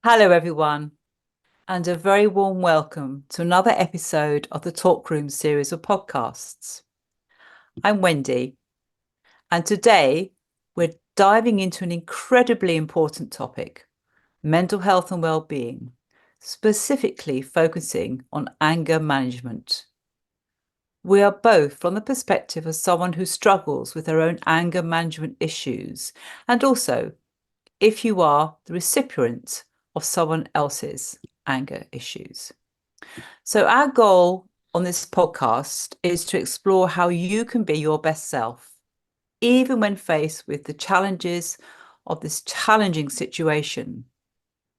Hello, everyone, and a very warm welcome to another episode of the Talk Room series of podcasts. I'm Wendy, and today we're diving into an incredibly important topic, mental health and well-being, specifically focusing on anger management. We are both from the perspective of someone who struggles with their own anger management issues, and also if you are the recipient of someone else's anger issues. So, our goal on this podcast is to explore how you can be your best self, even when faced with the challenges of this challenging situation,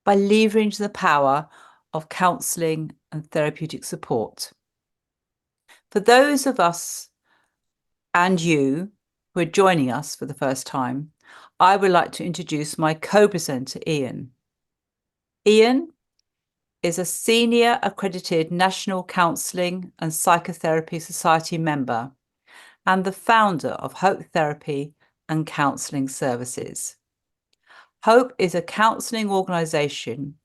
by leveraging the power of counselling and therapeutic support. For those of us and you who are joining us for the first time, I would like to introduce my co-presenter, Ian. Ian is a senior accredited National Counselling and Psychotherapy Society member and the founder of Hope Therapy and Counselling Services. Hope is a counselling organisation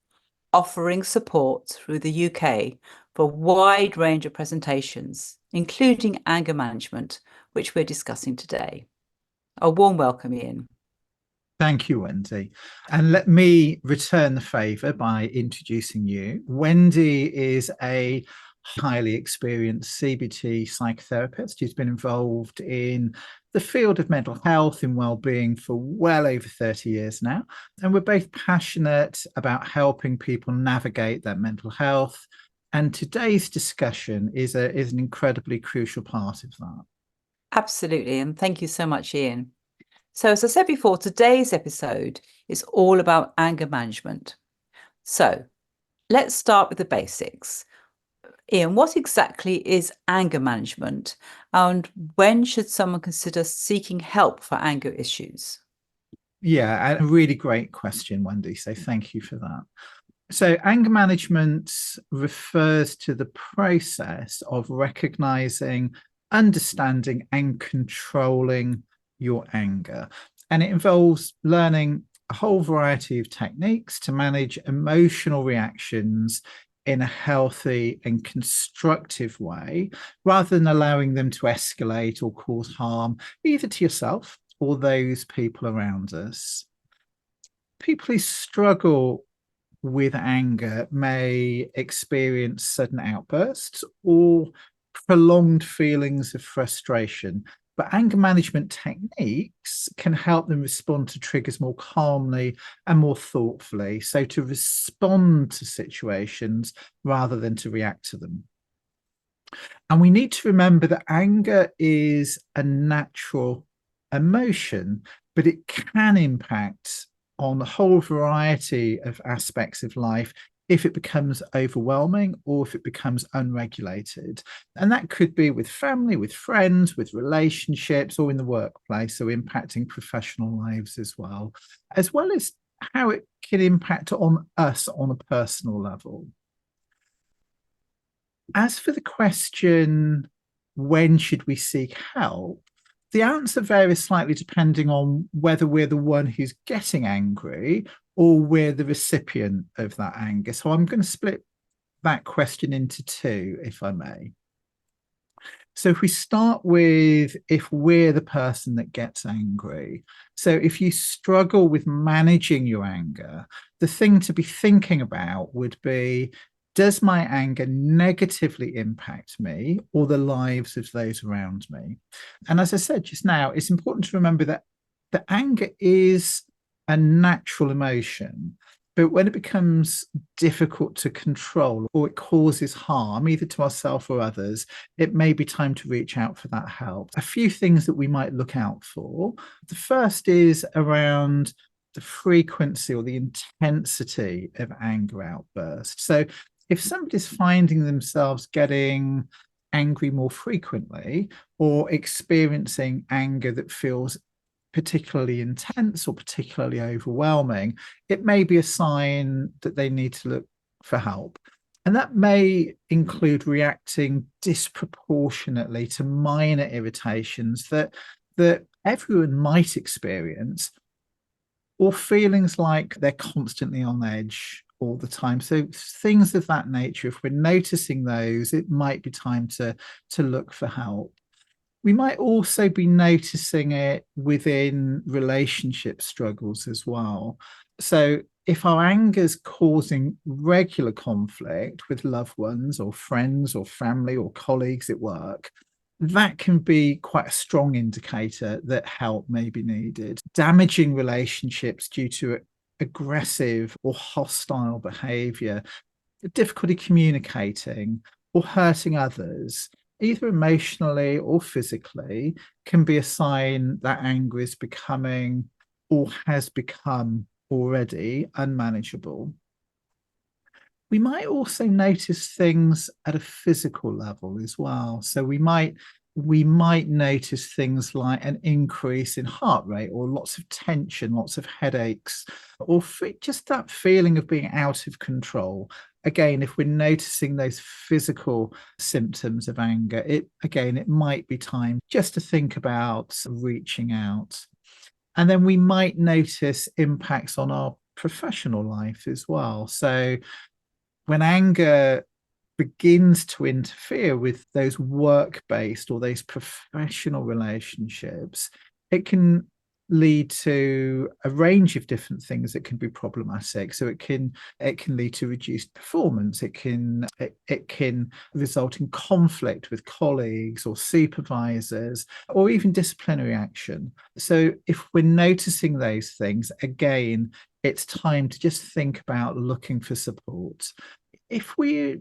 offering support through the UK for a wide range of presentations, including anger management, which we're discussing today. A warm welcome, Ian. Thank you, Wendy. And let me return the favour by introducing you. Wendy is a highly experienced CBT psychotherapist who's been involved in the field of mental health and well-being for well over 30 years now. And we're both passionate about helping people navigate their mental health. And today's discussion is an incredibly crucial part of that. Absolutely. And thank you so much, Ian. So, as I said before, today's episode is all about anger management. So, let's start with the basics. Ian, what exactly is anger management, and when should someone consider seeking help for anger issues? Yeah, a really great question, Wendy. So thank you for that. So, anger management refers to the process of recognizing, understanding, and controlling your anger. And it involves learning a whole variety of techniques to manage emotional reactions in a healthy and constructive way, rather than allowing them to escalate or cause harm, either to yourself or those people around us. People who struggle with anger may experience sudden outbursts or prolonged feelings of frustration. But anger management techniques can help them respond to triggers more calmly and more thoughtfully. So, to respond to situations rather than to react to them. And we need to remember that anger is a natural emotion, but it can impact on a whole variety of aspects of life if it becomes overwhelming or if it becomes unregulated. And that could be with family, with friends, with relationships, or in the workplace, so impacting professional lives as well as how it can impact on us on a personal level. As for the question, when should we seek help? The answer varies slightly depending on whether we're the one who's getting angry or we're the recipient of that anger. So I'm going to split that question into two, if I may. So if we start with if we're the person that gets angry. So if you struggle with managing your anger, the thing to be thinking about would be, does my anger negatively impact me or the lives of those around me? And as I said just now, it's important to remember that the anger is a natural emotion, but when it becomes difficult to control or it causes harm, either to ourselves or others, it may be time to reach out for that help. A few things that we might look out for. The first is around the frequency or the intensity of anger outbursts. So if somebody's finding themselves getting angry more frequently or experiencing anger that feels particularly intense or particularly overwhelming, it may be a sign that they need to look for help. And that may include reacting disproportionately to minor irritations that everyone might experience, or feelings like they're constantly on edge all the time. So things of that nature, if we're noticing those, it might be time to look for help. We might also be noticing it within relationship struggles as well. So if our anger is causing regular conflict with loved ones or friends or family or colleagues at work, that can be quite a strong indicator that help may be needed. Damaging relationships due to aggressive or hostile behavior, difficulty communicating, or hurting others, either emotionally or physically, can be a sign that anger is becoming or has become already unmanageable. We might also notice things at a physical level as well. So we might notice things like an increase in heart rate or lots of tension, lots of headaches, or just that feeling of being out of control. Again, if we're noticing those physical symptoms of anger, it might be time just to think about reaching out. And then we might notice impacts on our professional life as well. So when anger begins to interfere with those work-based or those professional relationships, it can lead to a range of different things that can be problematic. So it can lead to reduced performance. It can result in conflict with colleagues or supervisors, or even disciplinary action. So if we're noticing those things, again, it's time to just think about looking for support. If we're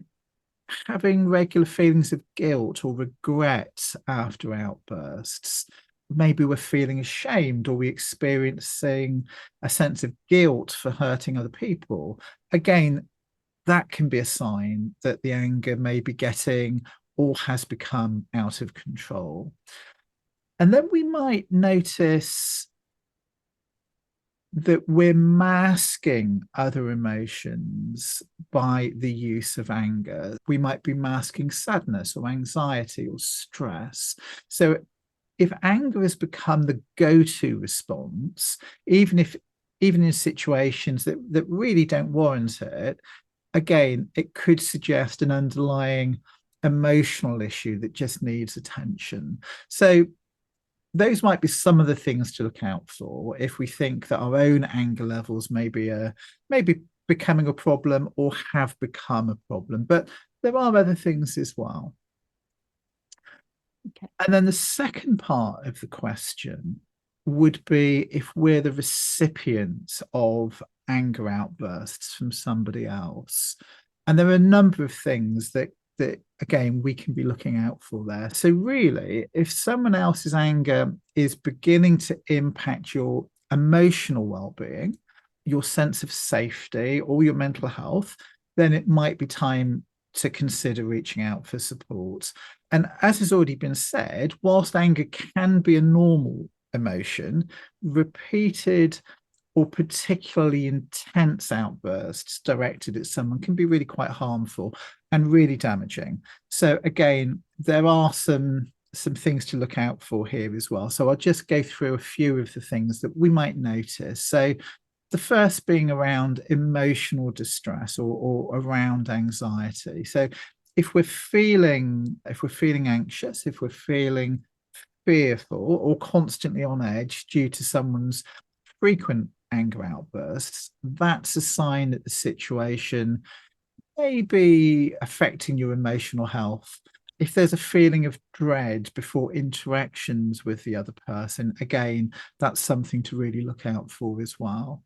having regular feelings of guilt or regret after outbursts, maybe we're feeling ashamed or we're experiencing a sense of guilt for hurting other people, again, that can be a sign that the anger may be getting or has become out of control. And then we might notice that we're masking other emotions by the use of anger. We might be masking sadness or anxiety or stress. So if anger has become the go-to response, even in situations that really don't warrant it, again, it could suggest an underlying emotional issue that just needs attention. So those might be some of the things to look out for if we think that our own anger levels maybe becoming a problem or have become a problem. But there are other things as well. Okay. And then the second part of the question would be if we're the recipient of anger outbursts from somebody else. And there are a number of things that again we can be looking out for there. So really, if someone else's anger is beginning to impact your emotional well-being, your sense of safety, or your mental health, then it might be time to consider reaching out for support. And as has already been said, whilst anger can be a normal emotion, repeated or particularly intense outbursts directed at someone can be really quite harmful and really damaging. So again, there are some things to look out for here as well. So I'll just go through a few of the things that we might notice. So the first being around emotional distress or around anxiety. So if we're feeling anxious, if we're feeling fearful or constantly on edge due to someone's frequent anger outbursts, that's a sign that the situation may be affecting your emotional health. If there's a feeling of dread before interactions with the other person, again, that's something to really look out for as well.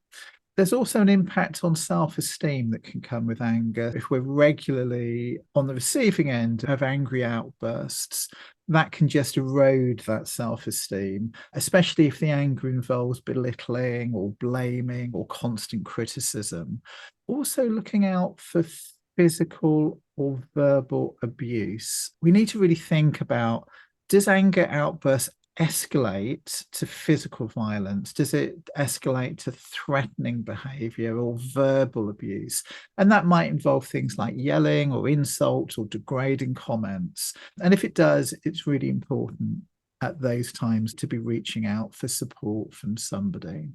There's also an impact on self-esteem that can come with anger. If we're regularly on the receiving end of angry outbursts, that can just erode that self-esteem, especially if the anger involves belittling or blaming or constant criticism. Also looking out for physical or verbal abuse. We need to really think about, does anger outbursts escalate to physical violence? Does it escalate to threatening behavior or verbal abuse? And that might involve things like yelling or insult or degrading comments. And if it does, it's really important at those times to be reaching out for support from somebody.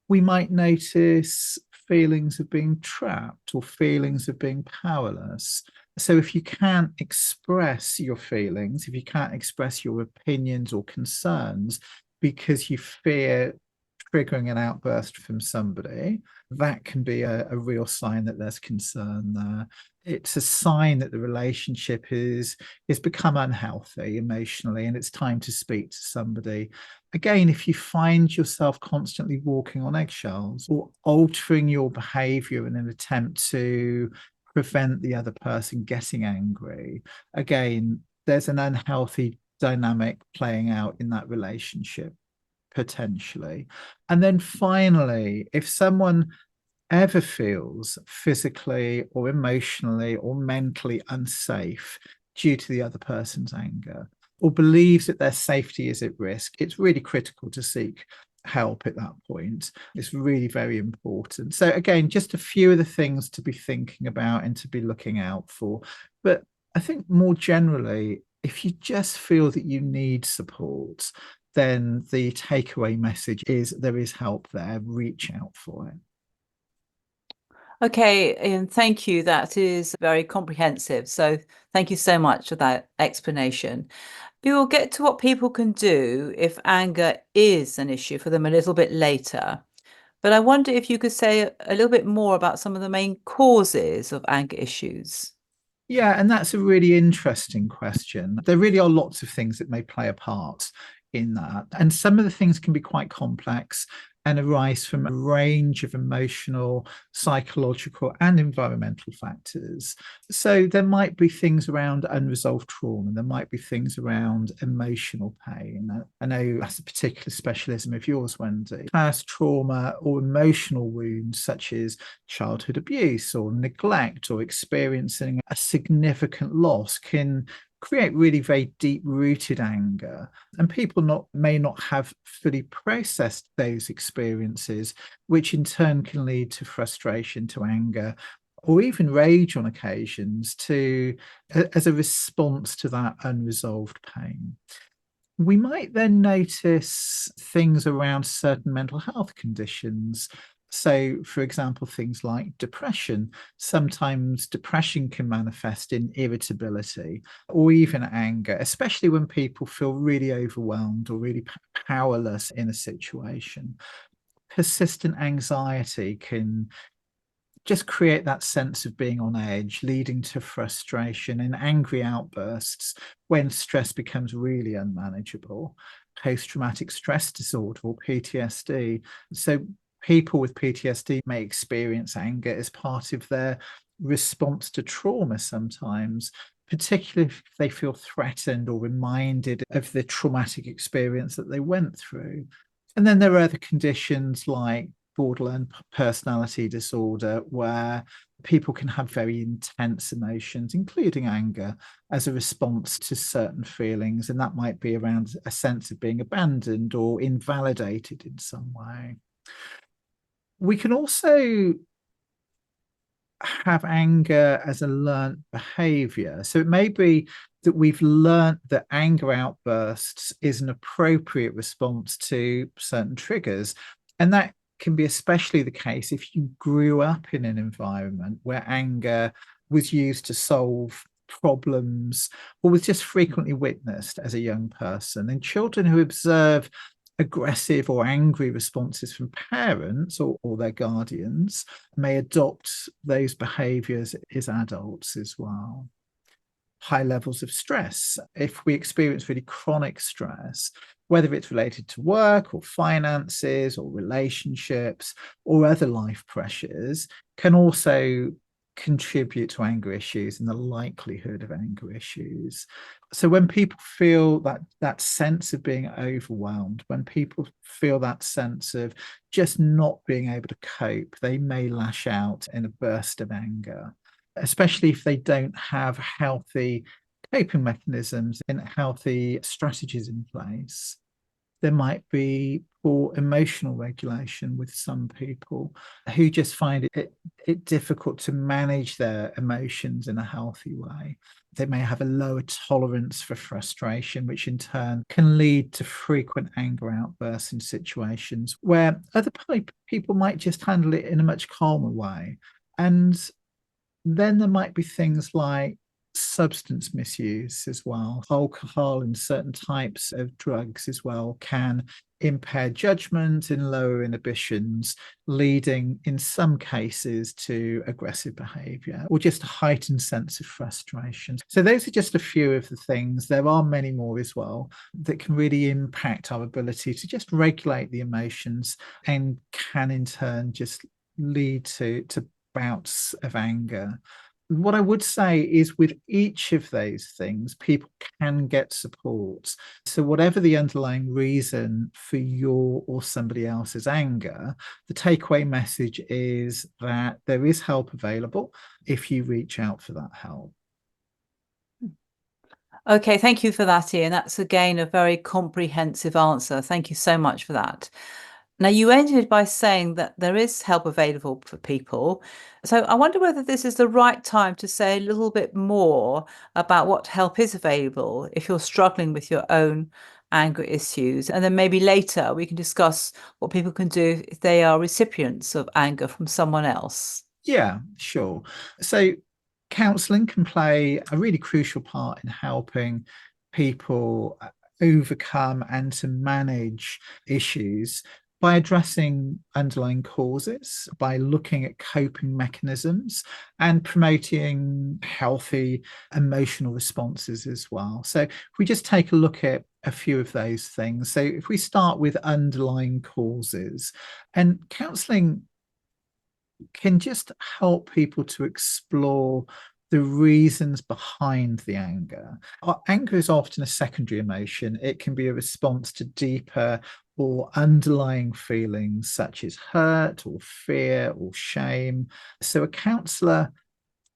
We might notice feelings of being trapped or feelings of being powerless. So if you can't express your feelings, if you can't express your opinions or concerns because you fear triggering an outburst from somebody, that can be a real sign that there's concern there. It's a sign that the relationship is become unhealthy emotionally, and it's time to speak to somebody. Again, if you find yourself constantly walking on eggshells or altering your behavior in an attempt to prevent the other person getting angry, again, there's an unhealthy dynamic playing out in that relationship potentially. And then finally, if someone ever feels physically or emotionally or mentally unsafe due to the other person's anger, or believes that their safety is at risk, it's really critical to seek help at that point. It's really very important. So again, just a few of the things to be thinking about and to be looking out for. But I think more generally, if you just feel that you need support, then the takeaway message is there is help there. Reach out for it. Okay, Ian, thank you. That is very comprehensive. So thank you so much for that explanation. We will get to what people can do if anger is an issue for them a little bit later. But I wonder if you could say a little bit more about some of the main causes of anger issues. Yeah, and that's a really interesting question. There really are lots of things that may play a part in that. And some of the things can be quite complex and arise from a range of emotional, psychological, and environmental factors. So there might be things around unresolved trauma, there might be things around emotional pain. I know that's a particular specialism of yours, Wendy. Past trauma or emotional wounds, such as childhood abuse or neglect or experiencing a significant loss, can create really very deep-rooted anger, and people may not have fully processed those experiences, which in turn can lead to frustration, to anger, or even rage on occasions as a response to that unresolved pain. We might then notice things around certain mental health conditions. So, for example, things like depression. Sometimes depression can manifest in irritability or even anger, especially when people feel really overwhelmed or really powerless in a situation. Persistent anxiety can just create that sense of being on edge, leading to frustration and angry outbursts when stress becomes really unmanageable. Post-traumatic stress disorder or PTSD. So people with PTSD may experience anger as part of their response to trauma sometimes, particularly if they feel threatened or reminded of the traumatic experience that they went through. And then there are other conditions like borderline personality disorder, where people can have very intense emotions, including anger, as a response to certain feelings. And that might be around a sense of being abandoned or invalidated in some way. We can also have anger as a learned behavior. So it may be that we've learned that anger outbursts is an appropriate response to certain triggers. And that can be especially the case if you grew up in an environment where anger was used to solve problems or was just frequently witnessed as a young person. And children who observe aggressive or angry responses from parents or their guardians may adopt those behaviors as adults as well. High levels of stress. If we experience really chronic stress, whether it's related to work or finances or relationships or other life pressures, can also contribute to anger issues and the likelihood of anger issues. So when people feel that sense of being overwhelmed, when people feel that sense of just not being able to cope, they may lash out in a burst of anger, especially if they don't have healthy coping mechanisms and healthy strategies in place. There might be for emotional regulation with some people who just find it difficult to manage their emotions in a healthy way. They may have a lower tolerance for frustration, which in turn can lead to frequent anger outbursts in situations where other people might just handle it in a much calmer way. And then there might be things like substance misuse as well. Alcohol and certain types of drugs as well can impair judgment and lower inhibitions, leading in some cases to aggressive behavior or just a heightened sense of frustration. So those are just a few of the things. There are many more as well that can really impact our ability to just regulate the emotions and can in turn just lead to bouts of anger. What I would say is with each of those things, people can get support. So, whatever the underlying reason for your or somebody else's anger, the takeaway message is that there is help available if you reach out for that help. Okay, thank you for that, Ian. That's again a very comprehensive answer. Thank you so much for that. Now, you ended by saying that there is help available for people. So I wonder whether this is the right time to say a little bit more about what help is available if you're struggling with your own anger issues. And then maybe later we can discuss what people can do if they are recipients of anger from someone else. Yeah, sure. So, counselling can play a really crucial part in helping people overcome and to manage issues by addressing underlying causes, by looking at coping mechanisms and promoting healthy emotional responses as well. So, if we just take a look at a few of those things. So, if we start with underlying causes, and counselling can just help people to explore the reasons behind the anger. Anger is often a secondary emotion. It can be a response to deeper or underlying feelings such as hurt or fear or shame. So a counsellor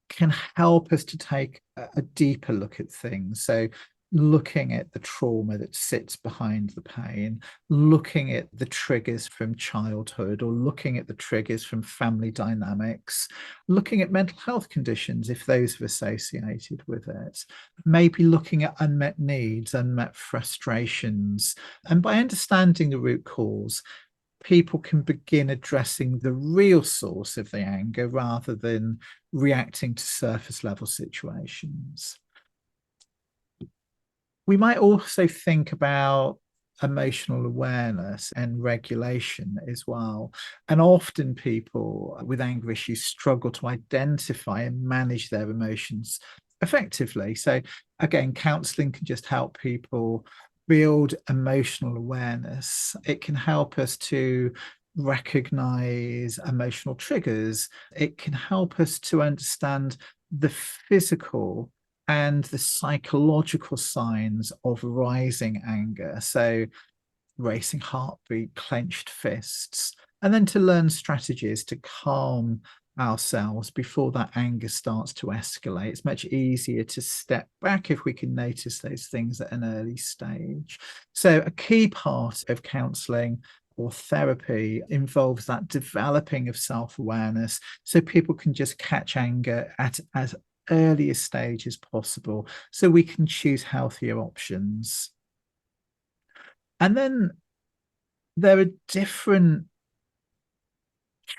can help us to take a deeper look at things. So, looking at the trauma that sits behind the pain, looking at the triggers from childhood, or looking at the triggers from family dynamics, looking at mental health conditions if those are associated with it, maybe looking at unmet needs, unmet frustrations. And by understanding the root cause, people can begin addressing the real source of the anger rather than reacting to surface level situations. We might also think about emotional awareness and regulation as well. And often people with anger issues struggle to identify and manage their emotions effectively. So, again, counselling can just help people build emotional awareness. It can help us to recognize emotional triggers. It can help us to understand the physical and the psychological signs of rising anger. So, racing heartbeat, clenched fists, and then to learn strategies to calm ourselves before that anger starts to escalate. It's much easier to step back if we can notice those things at an early stage. So, a key part of counselling or therapy involves that developing of self-awareness so people can just catch anger at as early a stage as possible so we can choose healthier options. And then there are different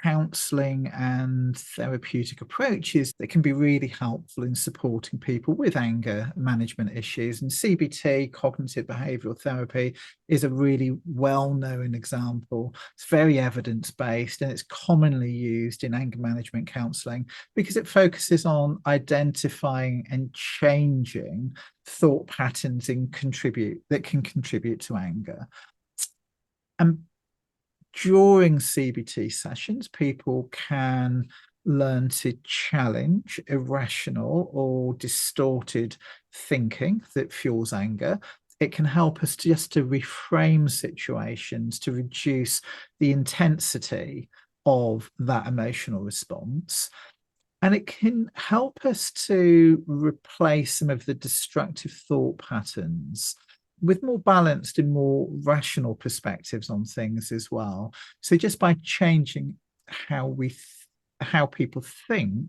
counselling and therapeutic approaches that can be really helpful in supporting people with anger management issues. And CBT, cognitive behavioral therapy, is a really well-known example. It's very evidence-based and it's commonly used in anger management counselling because it focuses on identifying and changing thought patterns that can contribute to anger. And during CBT sessions, people can learn to challenge irrational or distorted thinking that fuels anger. It can help us just to reframe situations to reduce the intensity of that emotional response. And it can help us to replace some of the destructive thought patterns with more balanced and more rational perspectives on things as well. So just by changing how people think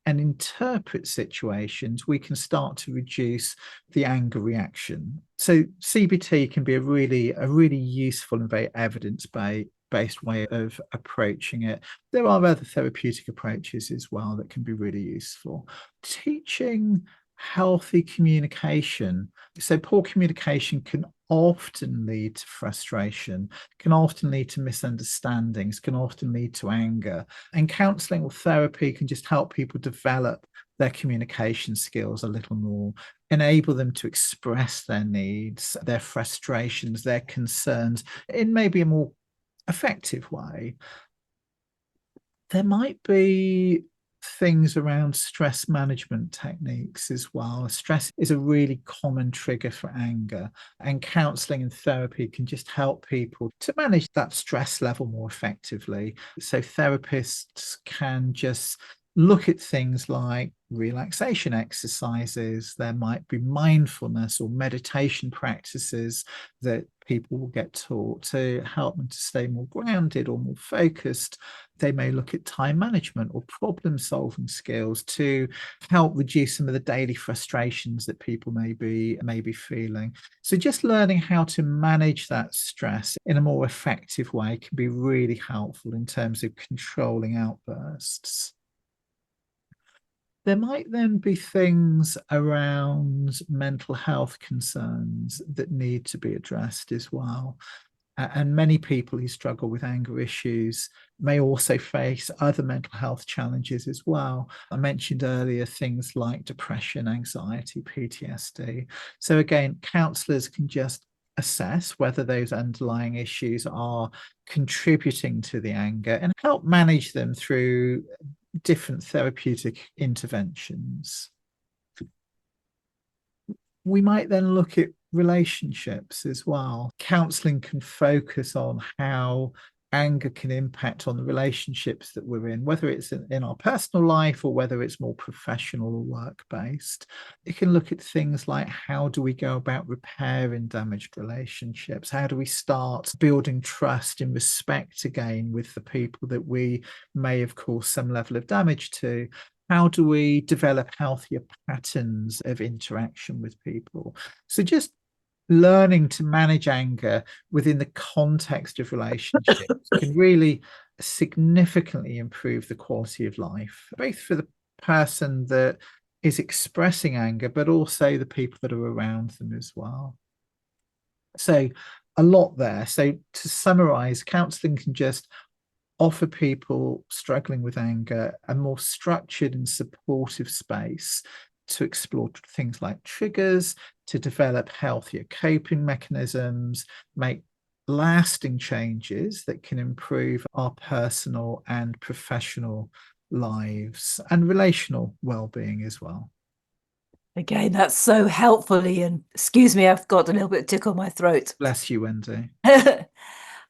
and interpret situations, we can start to reduce the anger reaction. So CBT can be a really useful and very evidence-based way of approaching it. There are other therapeutic approaches as well that can be really useful. Teaching healthy communication. So poor communication can often lead to frustration, can often lead to misunderstandings, can often lead to anger. And counselling or therapy can just help people develop their communication skills a little more, enable them to express their needs, their frustrations, their concerns in maybe a more effective way. There might be things around stress management techniques as well. Stress is a really common trigger for anger, and counselling and therapy can just help people to manage that stress level more effectively. So therapists can just look at things like relaxation exercises. There might be mindfulness or meditation practices that people will get taught to help them to stay more grounded or more focused. They may look at time management or problem solving skills to help reduce some of the daily frustrations that people may be feeling. So just learning how to manage that stress in a more effective way can be really helpful in terms of controlling outbursts. There might then be things around mental health concerns that need to be addressed as well. And many people who struggle with anger issues may also face other mental health challenges as well. I mentioned earlier things like depression, anxiety, PTSD. So again, counsellors can just assess whether those underlying issues are contributing to the anger and help manage them through different therapeutic interventions. We might then look at relationships as well. Counselling can focus on how anger can impact on the relationships that we're in, whether it's in our personal life or whether it's more professional or work-based. It can look at things like how do we go about repairing damaged relationships? How do we start building trust and respect again with the people that we may have caused some level of damage to? How do we develop healthier patterns of interaction with people? So just learning to manage anger within the context of relationships can really significantly improve the quality of life, both for the person that is expressing anger, but also the people that are around them as well. So a lot there. So to summarize, counselling can just offer people struggling with anger a more structured and supportive space to explore things like triggers, to develop healthier coping mechanisms, make lasting changes that can improve our personal and professional lives and relational well-being as well. Again, that's so helpful, Ian. Excuse me, I've got a little bit tickle in my throat. Bless you, Wendy.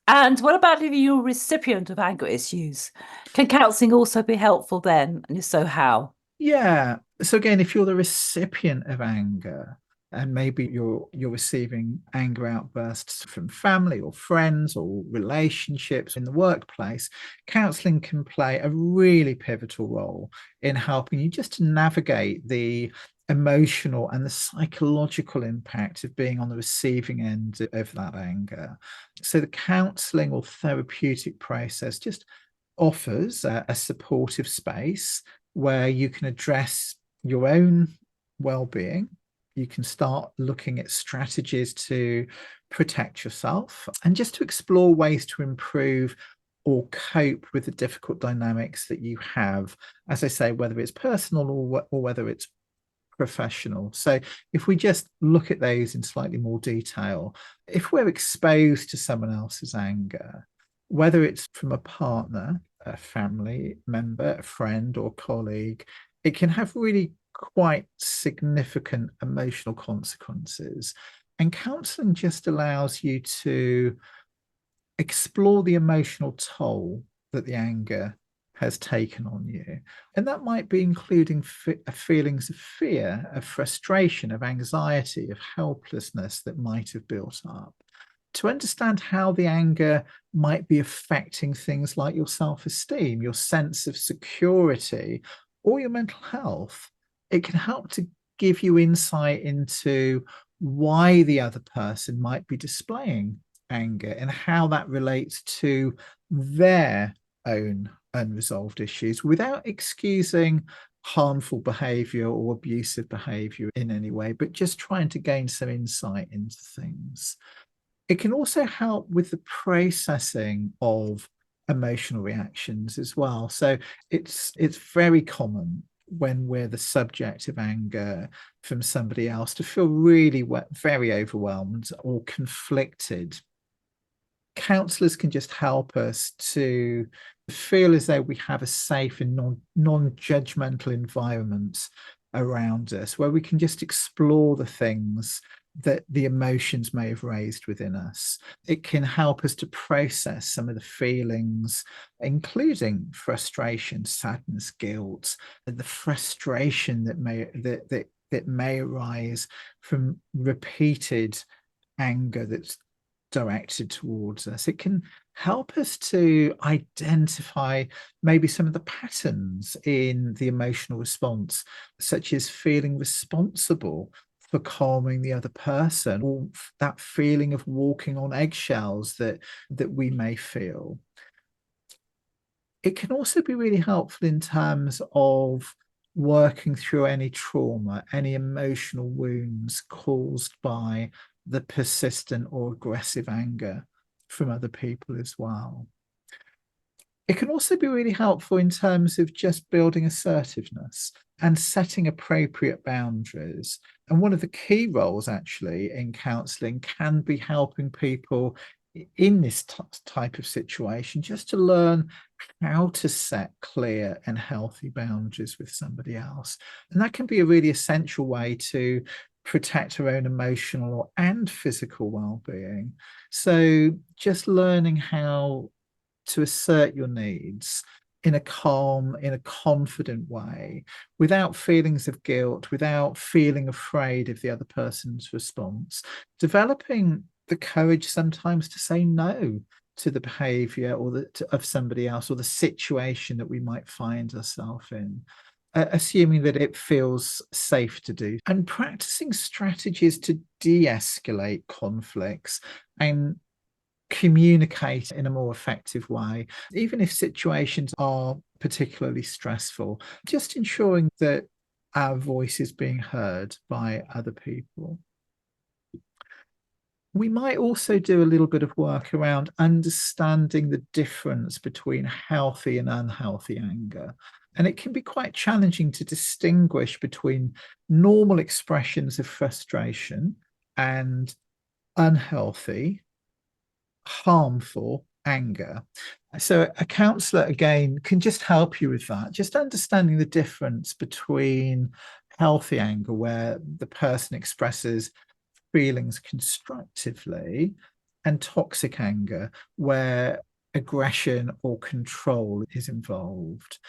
And what about if you're a recipient of anger issues? Can counselling also be helpful then? And if so, how? Yeah. So again, if you're the recipient of anger, and maybe you're receiving anger outbursts from family or friends or relationships in the workplace, counselling can play a really pivotal role in helping you just to navigate the emotional and the psychological impact of being on the receiving end of that anger. So the counselling or therapeutic process just offers a supportive space where you can address your own well-being. You can start looking at strategies to protect yourself and just to explore ways to improve or cope with the difficult dynamics that you have, as I say, whether it's personal or whether it's professional. So if we just look at those in slightly more detail, if we're exposed to someone else's anger, whether it's from a partner, a family member, a friend or colleague, it can have really quite significant emotional consequences. And counselling just allows you to explore the emotional toll that the anger has taken on you. And that might be including feelings of fear, of frustration, of anxiety, of helplessness that might have built up. To understand how the anger might be affecting things like your self-esteem, your sense of security, or your mental health, it can help to give you insight into why the other person might be displaying anger and how that relates to their own unresolved issues without excusing harmful behavior or abusive behavior in any way, but just trying to gain some insight into things. It can also help with the processing of emotional reactions as well. So it's very common when we're the subject of anger from somebody else to feel really very overwhelmed or conflicted. Counsellors can just help us to feel as though we have a safe and non-judgmental environment around us where we can just explore the things that the emotions may have raised within us. It can help us to process some of the feelings, including frustration, sadness, guilt, the frustration that may arise from repeated anger that's directed towards us. It can help us to identify maybe some of the patterns in the emotional response, such as feeling responsible for calming the other person, or that feeling of walking on eggshells that we may feel. It can also be really helpful in terms of working through any trauma, any emotional wounds caused by the persistent or aggressive anger from other people as well. It can also be really helpful in terms of just building assertiveness and setting appropriate boundaries. And one of the key roles actually in counselling can be helping people in this type of situation just to learn how to set clear and healthy boundaries with somebody else. And that can be a really essential way to protect our own emotional and physical well-being. So just learning how to assert your needs in a calm, in a confident way, without feelings of guilt, without feeling afraid of the other person's response. Developing the courage sometimes to say no to the behavior or of somebody else or the situation that we might find ourselves in. Assuming that it feels safe to do, and practicing strategies to de-escalate conflicts and communicate in a more effective way, even if situations are particularly stressful, just ensuring that our voice is being heard by other people. We might also do a little bit of work around understanding the difference between healthy and unhealthy anger. And it can be quite challenging to distinguish between normal expressions of frustration and unhealthy, harmful anger. So a counsellor, again, can just help you with that, just understanding the difference between healthy anger, where the person expresses feelings constructively, and toxic anger, where aggression or control is involved.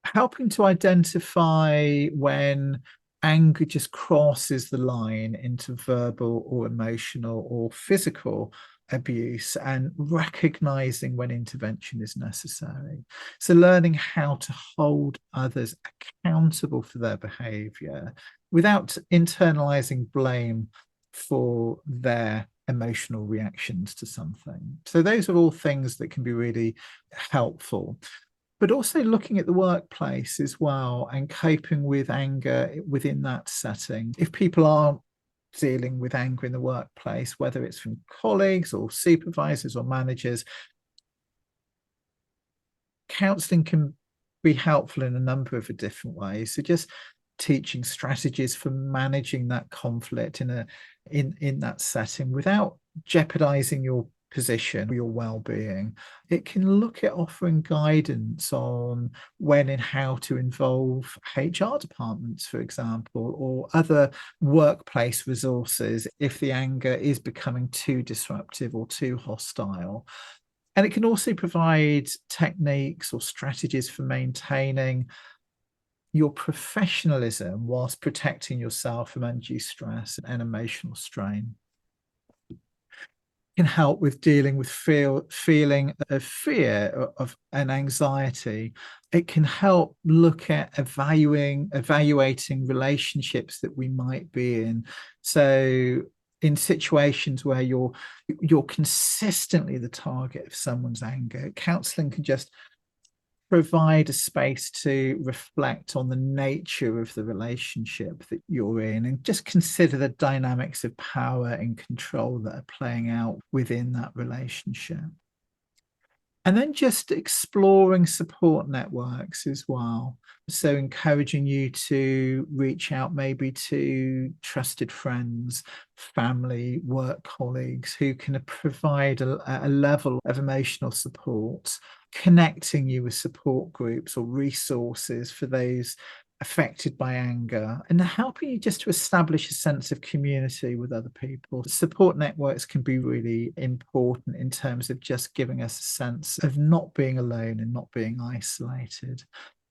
Helping to identify when anger just crosses the line into verbal or emotional or physical abuse, and recognizing when intervention is necessary. So learning how to hold others accountable for their behavior without internalizing blame for their emotional reactions to something. So those are all things that can be really helpful. But also looking at the workplace as well and coping with anger within that setting. If people are dealing with anger in the workplace, whether it's from colleagues or supervisors or managers, counselling can be helpful in a number of different ways. So just teaching strategies for managing that conflict in that setting without jeopardizing your position, your well-being. It can look at offering guidance on when and how to involve HR departments, for example, or other workplace resources if the anger is becoming too disruptive or too hostile. And it can also provide techniques or strategies for maintaining your professionalism whilst protecting yourself from undue stress and emotional strain. Can help with dealing with feeling of fear of and anxiety. It can help look at evaluating relationships that we might be in. So in situations where you're consistently the target of someone's anger, counselling can just provide a space to reflect on the nature of the relationship that you're in and just consider the dynamics of power and control that are playing out within that relationship. And then just exploring support networks as well. So encouraging you to reach out maybe to trusted friends, family, work colleagues who can provide a level of emotional support, connecting you with support groups or resources for those affected by anger, and helping you just to establish a sense of community with other people. Support networks can be really important in terms of just giving us a sense of not being alone and not being isolated.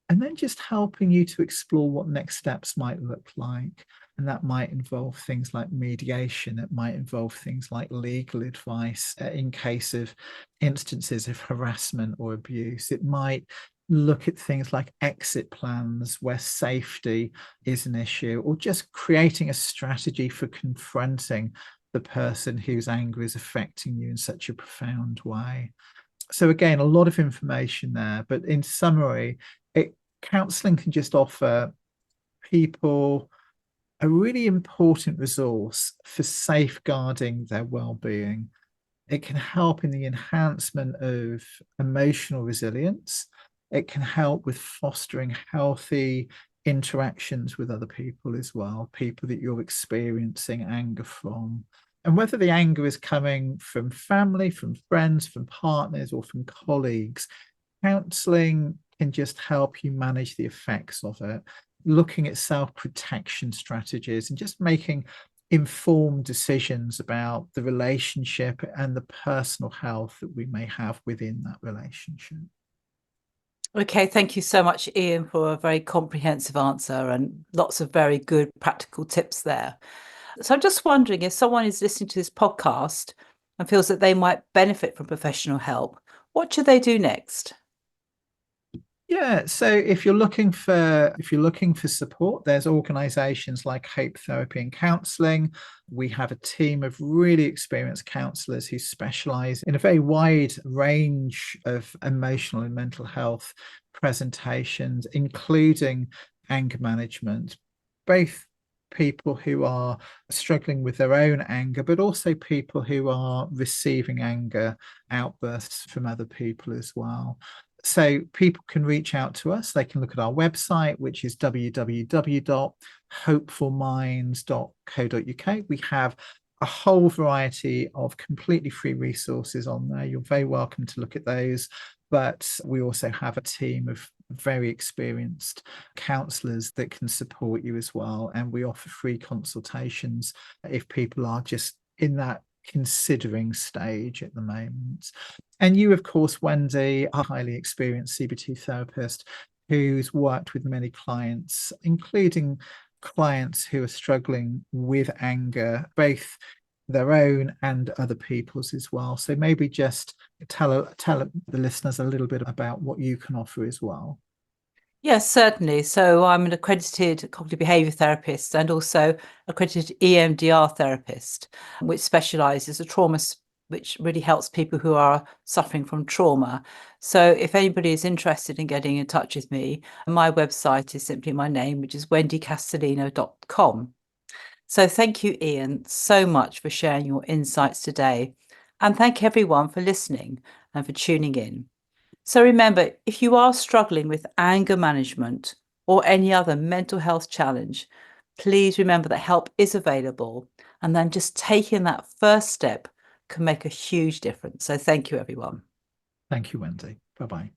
And then just helping you to explore what next steps might look like. And that might involve things like mediation. It might involve things like legal advice in case of instances of harassment or abuse. It might look at things like exit plans where safety is an issue, or just creating a strategy for confronting the person whose anger is affecting you in such a profound way. So again, a lot of information there, but in summary, counselling can just offer people a really important resource for safeguarding their well-being. It can help in the enhancement of emotional resilience. It can help with fostering healthy interactions with other people as well, people that you're experiencing anger from. And whether the anger is coming from family, from friends, from partners, or from colleagues, counselling can just help you manage the effects of it, looking at self-protection strategies and just making informed decisions about the relationship and the personal health that we may have within that relationship. Okay, thank you so much, Ian, for a very comprehensive answer and lots of very good practical tips there. So I'm just wondering if someone is listening to this podcast and feels that they might benefit from professional help, what should they do next? Yeah, so if you're looking for support, there's organizations like Hope Therapy and Counselling. We have a team of really experienced counselors who specialize in a very wide range of emotional and mental health presentations, including anger management, both people who are struggling with their own anger, but also people who are receiving anger outbursts from other people as well. So people can reach out to us. They can look at our website, which is www.hopefulminds.co.uk. We have a whole variety of completely free resources on there. You're very welcome to look at those. But we also have a team of very experienced counsellors that can support you as well. And we offer free consultations if people are just in that considering stage at the moment. And you, of course, Wendy, are a highly experienced CBT therapist who's worked with many clients, including clients who are struggling with anger, both their own and other people's as well. So maybe just tell the listeners a little bit about what you can offer as well. Yes, certainly. So I'm an accredited cognitive behaviour therapist and also accredited EMDR therapist, which specialises in trauma, which really helps people who are suffering from trauma. So if anybody is interested in getting in touch with me, my website is simply my name, which is wendycastellino.com. So thank you, Ian, so much for sharing your insights today. And thank everyone for listening and for tuning in. So remember, if you are struggling with anger management or any other mental health challenge, please remember that help is available. And then just taking that first step can make a huge difference. So thank you, everyone. Thank you, Wendy. Bye-bye.